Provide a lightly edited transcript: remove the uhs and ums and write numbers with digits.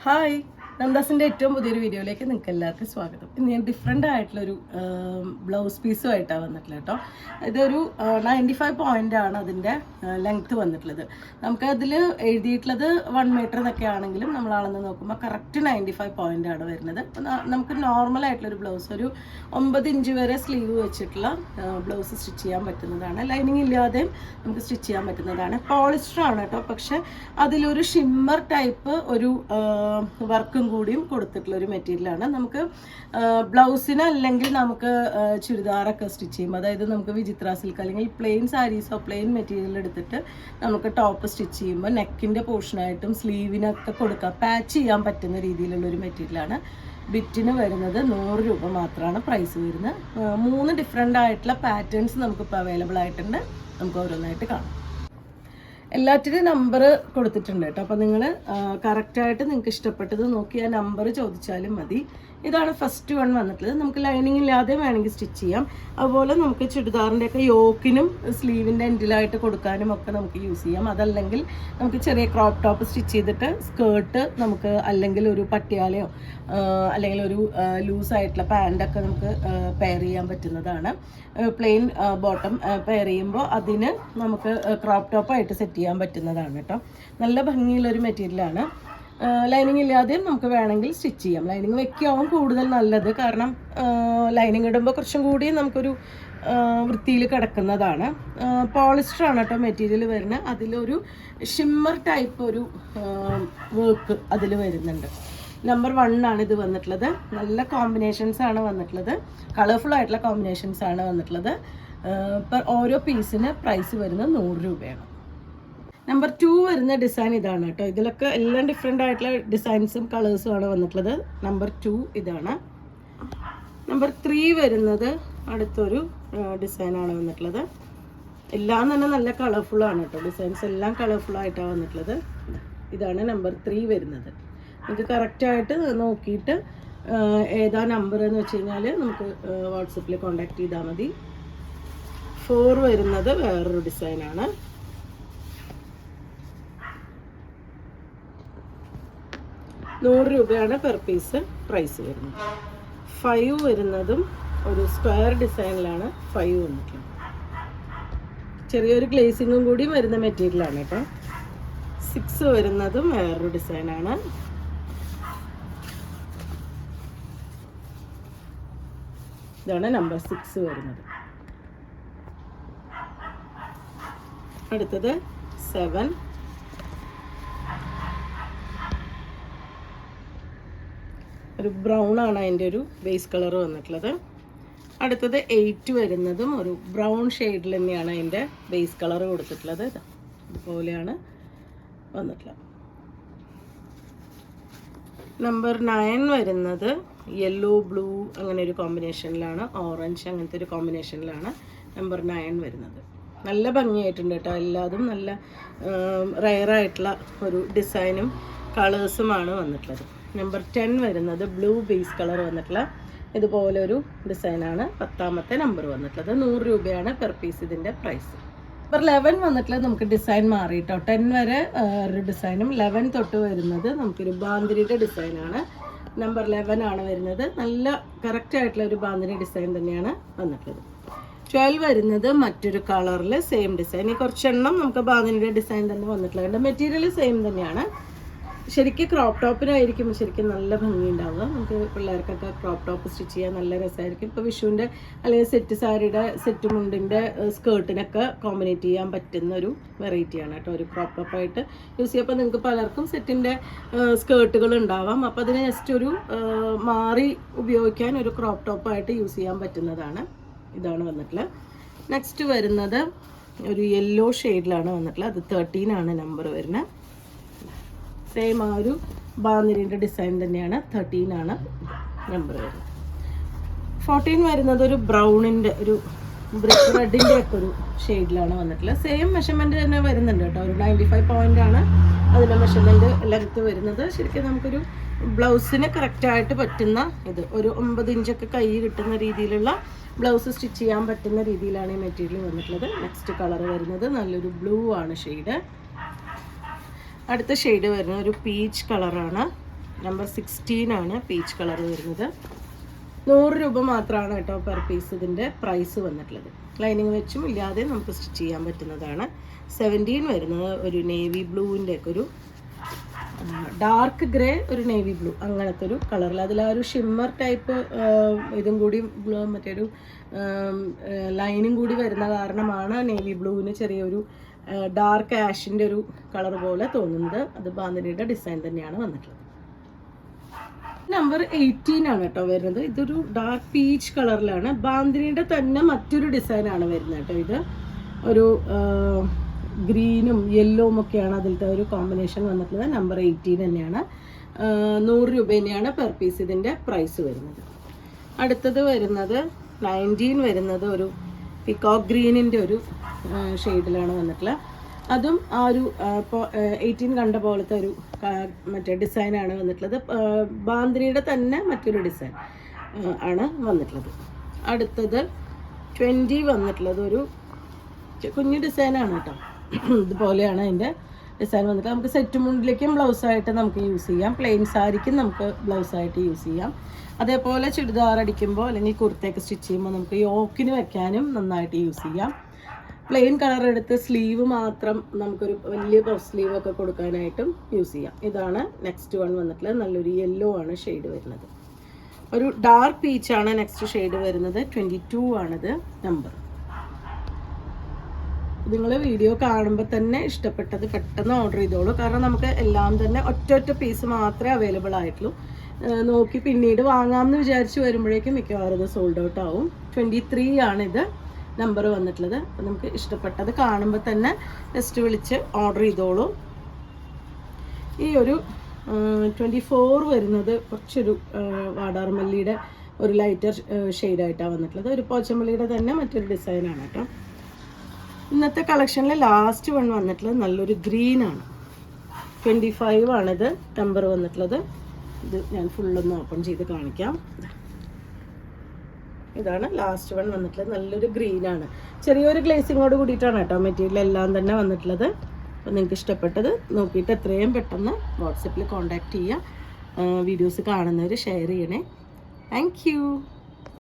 Hi, നന്ദാസിൻ്റെ ഏറ്റവും പുതിയൊരു വീഡിയോയിലേക്ക് നിങ്ങൾക്ക് എല്ലാവർക്കും സ്വാഗതം. ഇന്ന് ഞാൻ ഡിഫറെൻ്റ് ആയിട്ടുള്ളൊരു ബ്ലൗസ് പീസുമായിട്ടാണ് വന്നിട്ടുള്ളത് കേട്ടോ. ഇതൊരു 95 പോയിൻ്റ് ആണ് അതിൻ്റെ ലെങ്ത്ത് വന്നിട്ടുള്ളത്. നമുക്ക് അതിൽ എഴുതിയിട്ടുള്ളത് 1 മീറ്റർ എന്നൊക്കെ ആണെങ്കിലും നമ്മൾ അളന്ന് നോക്കുമ്പോൾ കറക്റ്റ് 95 പോയിൻ്റ് ആണ് വരുന്നത്. അപ്പോൾ നമുക്ക് നോർമൽ ആയിട്ടുള്ളൊരു ബ്ലൗസ് ഒരു 9 ഇഞ്ച് വരെ സ്ലീവ് വെച്ചിട്ടുള്ള ബ്ലൗസ് സ്റ്റിച്ച് ചെയ്യാൻ പറ്റുന്നതാണ്. ലൈനിങ് ഇല്ലാതെയും നമുക്ക് സ്റ്റിച്ച് ചെയ്യാൻ പറ്റുന്നതാണ്. പോളിസ്റ്റർ ആണ് കേട്ടോ, പക്ഷെ അതിലൊരു ഷിമ്മർ ടൈപ്പ് ഒരു വർക്കും കൂടിയും കൊടുത്തിട്ടുള്ള ഒരു മെറ്റീരിയലാണ്. നമുക്ക് ബ്ലൗസിന് അല്ലെങ്കിൽ നമുക്ക് ചുരിദാറൊക്കെ സ്റ്റിച്ച് ചെയ്യും, അതായത് നമുക്ക് വിചിത്ര സിൽക്ക് അല്ലെങ്കിൽ പ്ലെയിൻ സാരീസോ പ്ലെയിൻ മെറ്റീരിയൽ എടുത്തിട്ട് നമുക്ക് ടോപ്പ് സ്റ്റിച്ച് ചെയ്യുമ്പോൾ നെക്കിൻ്റെ പോർഷനായിട്ടും സ്ലീവിനൊക്കെ കൊടുക്കാം, പാച്ച് ചെയ്യാൻ പറ്റുന്ന രീതിയിലുള്ളൊരു മെറ്റീരിയലാണ്. ബിറ്റിന് വരുന്നത് 100 രൂപ മാത്രമാണ് പ്രൈസ് വരുന്നത്. 3 ഡിഫറെൻ്റ് ആയിട്ടുള്ള പാറ്റേൺസ് നമുക്കിപ്പോൾ അവൈലബിൾ ആയിട്ടുണ്ട്. നമുക്ക് ഓരോന്നായിട്ട് കാണാം. എല്ലാറ്റിനും നമ്പർ കൊടുത്തിട്ടുണ്ട് കേട്ടോ. അപ്പോൾ നിങ്ങൾ കറക്റ്റായിട്ട് നിങ്ങൾക്ക് ഇഷ്ടപ്പെട്ടത് നോക്കി ആ നമ്പർ ചോദിച്ചാലും മതി. ഇതാണ് ഫസ്റ്റ് വൺ വന്നിട്ടുള്ളത്. നമുക്ക് ലൈനിങ് ഇല്ലാതെ വേണമെങ്കിൽ സ്റ്റിച്ച് ചെയ്യാം. അതുപോലെ നമുക്ക് ചുരിദാറിൻ്റെയൊക്കെ യോക്കിനും സ്ലീവിൻ്റെ എൻഡിലായിട്ട് കൊടുക്കാനും ഒക്കെ നമുക്ക് യൂസ് ചെയ്യാം. അതല്ലെങ്കിൽ നമുക്ക് ചെറിയ ക്രോപ്പ് ടോപ്പ് സ്റ്റിച്ച് ചെയ്തിട്ട് സ്കേർട്ട് നമുക്ക് അല്ലെങ്കിൽ ഒരു പട്ടിയാലയോ അല്ലെങ്കിൽ ഒരു ലൂസായിട്ടുള്ള പാൻറ്റൊക്കെ നമുക്ക് പെയർ ചെയ്യാൻ പറ്റുന്നതാണ്. പ്ലെയിൻ ബോട്ടം പെയർ ചെയ്യുമ്പോൾ അതിന് നമുക്ക് ക്രോപ്പ് ടോപ്പായിട്ട് സെറ്റ് ചെയ്യാൻ പറ്റുന്നതാണ് കേട്ടോ. നല്ല ഭംഗിയുള്ളൊരു മെറ്റീരിയലാണ്. ലൈനിങ് ഇല്ലാതെയും നമുക്ക് വേണമെങ്കിൽ സ്റ്റിച്ച് ചെയ്യാം. ലൈനിങ് വെക്കുകയാവും കൂടുതൽ നല്ലത്, കാരണം ലൈനിങ് ഇടുമ്പോൾ കുറച്ചും കൂടി നമുക്കൊരു വൃത്തിയിൽ കിടക്കുന്നതാണ്. പോളിസ്റ്റർ ആണ് കേട്ടോ മെറ്റീരിയൽ വരുന്നത്. അതിലൊരു ഷിമ്മർ ടൈപ്പ് ഒരു വർക്ക് അതിൽ വരുന്നുണ്ട്. നമ്പർ 1 ആണ് ഇത് വന്നിട്ടുള്ളത്. നല്ല കോമ്പിനേഷൻസ് ആണ് വന്നിട്ടുള്ളത്, കളർഫുൾ ആയിട്ടുള്ള കോമ്പിനേഷൻസ് ആണ് വന്നിട്ടുള്ളത്. ഇപ്പം ഓരോ പീസിന് പ്രൈസ് വരുന്നത് 100 രൂപയാണ്. നമ്പർ 2 വരുന്ന ഡിസൈൻ ഇതാണ് കേട്ടോ. ഇതിലൊക്കെ എല്ലാം ഡിഫറെൻ്റ് ആയിട്ടുള്ള ഡിസൈൻസും കളേഴ്സും ആണ് വന്നിട്ടുള്ളത്. നമ്പർ 2 ഇതാണ്. നമ്പർ 3 വരുന്നത് അടുത്തൊരു ഡിസൈനാണ് വന്നിട്ടുള്ളത്. എല്ലാം തന്നെ നല്ല കളർഫുള്ളാണ് കേട്ടോ. ഡിസൈൻസ് എല്ലാം കളർഫുള്ളായിട്ടാണ് വന്നിട്ടുള്ളത്. ഇതാണ് നമ്പർ 3 വരുന്നത്. നമുക്ക് കറക്റ്റായിട്ട് നോക്കിയിട്ട് ഏതാ നമ്പർ എന്ന് വെച്ച് കഴിഞ്ഞാൽ നമുക്ക് വാട്സപ്പിൽ കോൺടാക്ട് ചെയ്താൽ മതി. 4 വരുന്നത് വേറൊരു ഡിസൈനാണ്. ₹100 പെർ പീസ് പ്രൈസ് വരുന്നത്. 5 വരുന്നതും ഒരു സ്ക്വയർ ഡിസൈനിലാണ് 5 വന്നിട്ടുള്ളത്. ചെറിയൊരു ഗ്ലേസിങ്ങും കൂടി വരുന്ന മെറ്റീരിയലാണ് കേട്ടോ. 6 വരുന്നതും വേറൊരു ഡിസൈനാണ്. ഇതാണ് നമ്പർ 6 വരുന്നത്. അടുത്തത് 7, ഒരു ബ്രൗൺ ആണ് അതിൻ്റെ ഒരു ബേസ് കളർ വന്നിട്ടുള്ളത്. അടുത്തത് 8 വരുന്നതും ഒരു ബ്രൗൺ ഷെയ്ഡിൽ തന്നെയാണ് അതിൻ്റെ ബേസ് കളർ കൊടുത്തിട്ടുള്ളത്. ഇതുപോലെയാണ് വന്നിട്ടുള്ളത്. നമ്പർ 9 വരുന്നത് യെല്ലോ ബ്ലൂ അങ്ങനെ ഒരു കോമ്പിനേഷനിലാണ്, ഓറഞ്ച് അങ്ങനത്തെ ഒരു കോമ്പിനേഷനിലാണ് നമ്പർ 9 വരുന്നത്. നല്ല ഭംഗിയായിട്ടുണ്ട് കേട്ടോ. എല്ലാതും നല്ല റയറായിട്ടുള്ള ഒരു ഡിസൈനും കളേഴ്സുമാണ് വന്നിട്ടുള്ളത്. നമ്പർ 10 വരുന്നത് ബ്ലൂ ബേസ് കളർ വന്നിട്ടുള്ള ഇതുപോലെ ഒരു ഡിസൈനാണ് 10ാമത്തെ നമ്പർ വന്നിട്ടുള്ളത്. 100 രൂപയാണ് പെർ പീസ് ഇതിൻ്റെ പ്രൈസ്. നമ്പർ 11 വന്നിട്ടുള്ളത് നമുക്ക് ഡിസൈൻ മാറി കേട്ടോ. 10 വരെ ഒരു ഡിസൈനും 11 തൊട്ട് വരുന്നത് നമുക്കൊരു ബാന്തിരിയുടെ ഡിസൈനാണ്. നമ്പർ 11 ആണ് വരുന്നത്. നല്ല കറക്റ്റ് ആയിട്ടുള്ള ഒരു ബാന്തിരി ഡിസൈൻ തന്നെയാണ് വന്നിട്ടുള്ളത്. 12 വരുന്നത് മറ്റൊരു കളറിൽ സെയിം ഡിസൈൻ. ഈ കുറച്ചെണ്ണം നമുക്ക് ബാന്തിരിയുടെ ഡിസൈൻ തന്നെ വന്നിട്ടുള്ളത്. മെറ്റീരിയൽ സെയിം തന്നെയാണ്. ശരിക്കും ക്രോപ്പ് ടോപ്പിനായിരിക്കും ശരിക്കും നല്ല ഭംഗി ഉണ്ടാവുക. നമുക്ക് പിള്ളേർക്കൊക്കെ ക്രോപ്പ് ടോപ്പ് സ്റ്റിച്ച് ചെയ്യാൻ നല്ല രസമായിരിക്കും. ഇപ്പോൾ വിഷുവിൻ്റെ അല്ലെങ്കിൽ സെറ്റ് സാരിയുടെ സെറ്റ് മുണ്ടിൻ്റെ സ്കേർട്ടിനൊക്കെ കോമ്പിനേറ്റ് ചെയ്യാൻ പറ്റുന്ന ഒരു വെറൈറ്റിയാണ് കേട്ടോ. ഒരു ക്രോപ്പ് ടോപ്പായിട്ട് യൂസ് ചെയ്യുമ്പോൾ നിങ്ങൾക്ക് പലർക്കും സെറ്റിൻ്റെ സ്കേർട്ടുകൾ ഉണ്ടാവാം. അപ്പോൾ അതിന് ജസ്റ്റ് ഒരു മാറി ഉപയോഗിക്കാൻ ഒരു ക്രോപ്പ് ടോപ്പായിട്ട് യൂസ് ചെയ്യാൻ പറ്റുന്നതാണ്. ഇതാണ് വന്നിട്ടുള്ളത്. നെക്സ്റ്റ് വരുന്നത് ഒരു യെല്ലോ ഷെയ്ഡിലാണ് വന്നിട്ടുള്ളത്. അത് 13 ആണ് നമ്പർ വരുന്നത്. സെയിം ആ ഒരു ബാന്തിരിൻ്റെ ഡിസൈൻ തന്നെയാണ്. 13 ആണ് നമ്പർ വരുന്നത്. 14 വരുന്നത് ഒരു ബ്രൗണിൻ്റെ ഒരു ബ്രിക്ക് റെഡിൻ്റെ ഒക്കെ ഒരു ഷെയ്ഡിലാണ് വന്നിട്ടുള്ളത്. സെയിം മെഷർമെൻറ്റ് തന്നെ വരുന്നുണ്ട് കേട്ടോ. ഒരു 95 പോയിൻ്റ് ആണ് അതിൻ്റെ മെഷർമെൻറ്റ് ലെങ്ത്ത് വരുന്നത്. ശരിക്കും നമുക്കൊരു ബ്ലൗസിന് കറക്റ്റായിട്ട് പറ്റുന്ന ഇത് ഒരു 9 ഇഞ്ചൊക്കെ കൈ കിട്ടുന്ന രീതിയിലുള്ള ബ്ലൗസ് സ്റ്റിച്ച് ചെയ്യാൻ പറ്റുന്ന രീതിയിലാണ് ഈ മെറ്റീരിയൽ വന്നിട്ടുള്ളത്. നെക്സ്റ്റ് കളർ വരുന്നത് നല്ലൊരു ബ്ലൂ ആണ് ഷെയ്ഡ്. അടുത്ത ഷെയ്ഡ് വരുന്നത് ഒരു പീച്ച് കളറാണ്. നമ്പർ 16 ആണ് പീച്ച് കളർ വരുന്നത്. 100 രൂപ മാത്രമാണ് കേട്ടോ പെർ പീസ് ഇതിൻ്റെ പ്രൈസ് വന്നിട്ടുള്ളത്. ലൈനിങ് വെച്ചും ഇല്ലാതെ നമുക്ക് സ്റ്റിച്ച് ചെയ്യാൻ പറ്റുന്നതാണ്. 17 വരുന്നത് ഒരു നേവി ബ്ലൂവിൻ്റെ ഒക്കെ ഒരു ഡാർക്ക് ഗ്രേ, ഒരു നേവി ബ്ലൂ അങ്ങനത്തെ ഒരു കളറിൽ, അതിൽ ആ ഒരു ഷിമ്മർ ടൈപ്പ് ഇതും കൂടി മറ്റൊരു ലൈനും കൂടി വരുന്ന കാരണമാണ് നേവി ബ്ലൂവിന് ചെറിയൊരു ഡാർക്ക് ആഷിൻ്റെ ഒരു കളർ പോലെ തോന്നുന്നത്. അത് ബാന്തിനിയുടെ ഡിസൈൻ തന്നെയാണ് വന്നിട്ടുള്ളത്. നമ്പർ 18 ആണ് കേട്ടോ വരുന്നത്. ഇതൊരു ഡാർക്ക് പീച്ച് കളറിലാണ്. ബാന്തിനിയുടെ തന്നെ മറ്റൊരു ഡിസൈനാണ് വരുന്നത് കേട്ടോ. ഇത് ഒരു ഗ്രീനും യെല്ലോവും ഒക്കെയാണ് അതിലത്തെ ഒരു കോമ്പിനേഷൻ വന്നിട്ടുള്ളത്. നമ്പർ 18 തന്നെയാണ്. 100 രൂപ തന്നെയാണ് പെർ പീസ് ഇതിൻ്റെ പ്രൈസ് വരുന്നത്. അടുത്തത് വരുന്നത് 19 വരുന്നത് ഒരു പിക്കോക്ക് ഗ്രീനിൻ്റെ ഒരു ഷെയ്ഡിലാണ് വന്നിട്ടുള്ളത്. അതും ആ ഒരു ഇപ്പോൾ 18 കണ്ട പോലത്തെ ഒരു മറ്റേ ഡിസൈനാണ് വന്നിട്ടുള്ളത്. ബാന്തിനിയുടെ തന്നെ മറ്റൊരു ഡിസൈൻ ആണ് വന്നിട്ടുള്ളത്. അടുത്തത് 20 വന്നിട്ടുള്ളത് ഒരു കുഞ്ഞു ഡിസൈനാണ് കേട്ടോ. ഇതുപോലെയാണ് അതിൻ്റെ ഡിസൈൻ വന്നിട്ട് നമുക്ക് സെറ്റ് മുണ്ടിലേക്കും ബ്ലൗസായിട്ട് നമുക്ക് യൂസ് ചെയ്യാം. പ്ലെയിൻ സാരിക്കും നമുക്ക് ബ്ലൗസായിട്ട് യൂസ് ചെയ്യാം. അതേപോലെ ചുരിദാർ അടിക്കുമ്പോൾ അല്ലെങ്കിൽ കുർത്തയൊക്കെ സ്റ്റിച്ച് ചെയ്യുമ്പോൾ നമുക്ക് യോക്കിന് വെക്കാനും നന്നായിട്ട് യൂസ് ചെയ്യാം. പ്ലെയിൻ കളർ എടുത്ത് സ്ലീവ് മാത്രം നമുക്കൊരു വലിയ പഫ് സ്ലീവ് ഒക്കെ കൊടുക്കാനായിട്ടും യൂസ് ചെയ്യാം. ഇതാണ് നെക്സ്റ്റ് വൺ വന്നിട്ടുള്ളത്. നല്ലൊരു യെല്ലോ ആണ് ഷെയ്ഡ് വരുന്നത്. ഒരു ഡാർക്ക് പീച്ചാണ് നെക്സ്റ്റ് ഷെയ്ഡ് വരുന്നത്. 22 ആണിത് നമ്പർ. നിങ്ങൾ വീഡിയോ കാണുമ്പോൾ തന്നെ ഇഷ്ടപ്പെട്ടത് പെട്ടെന്ന് ഓർഡർ ചെയ്തോളൂ. കാരണം നമുക്ക് എല്ലാം തന്നെ ഒറ്റ പീസ് മാത്രമേ അവൈലബിൾ ആയിട്ടുള്ളൂ. നോക്കി പിന്നീട് വാങ്ങാമെന്ന് വിചാരിച്ച് വരുമ്പോഴേക്കും മിക്കവാറും ഇത് സോൾഡ് ഔട്ട് ആവും. 23 ആണിത് നമ്പർ വന്നിട്ടുള്ളത്. അപ്പം നമുക്ക് ഇഷ്ടപ്പെട്ടത് കാണുമ്പോൾ തന്നെ ജസ്റ്റ് വിളിച്ച് ഓർഡർ ചെയ്തോളൂ. ഈ ഒരു 24 വരുന്നത് കുറച്ചൊരു വാടാർമല്ലിയുടെ ഒരു ലൈറ്റർ ഷെയ്ഡായിട്ടാണ് വന്നിട്ടുള്ളത്. ഒരു പോച്ചമല്ലിയുടെ തന്നെ മറ്റൊരു ഡിസൈനാണ് കേട്ടോ. ഇന്നത്തെ കളക്ഷനിൽ ലാസ്റ്റ് വൺ വന്നിട്ടുള്ളത് നല്ലൊരു ഗ്രീനാണ്. 25 ആണിത് നമ്പർ വന്നിട്ടുള്ളത്. ഇത് ഞാൻ ഫുള്ളൊന്ന് ഓപ്പൺ ചെയ്ത് കാണിക്കാം. ഇതാണ് ലാസ്റ്റ് വൺ വന്നിട്ടുള്ളത്. നല്ലൊരു ഗ്രീനാണ്. ചെറിയൊരു ഗ്ലേസിങ്ങോട് കൂടിയിട്ടാണ് കേട്ടോ മെറ്റീരിയൽ എല്ലാം തന്നെ വന്നിട്ടുള്ളത്. അപ്പോൾ നിങ്ങൾക്ക് ഇഷ്ടപ്പെട്ടത് നോക്കിയിട്ട് എത്രയും പെട്ടെന്ന് വാട്സപ്പിൽ കോൺടാക്റ്റ് ചെയ്യുക. വീഡിയോസ് കാണുന്നവർ ഷെയർ ചെയ്യണേ. താങ്ക്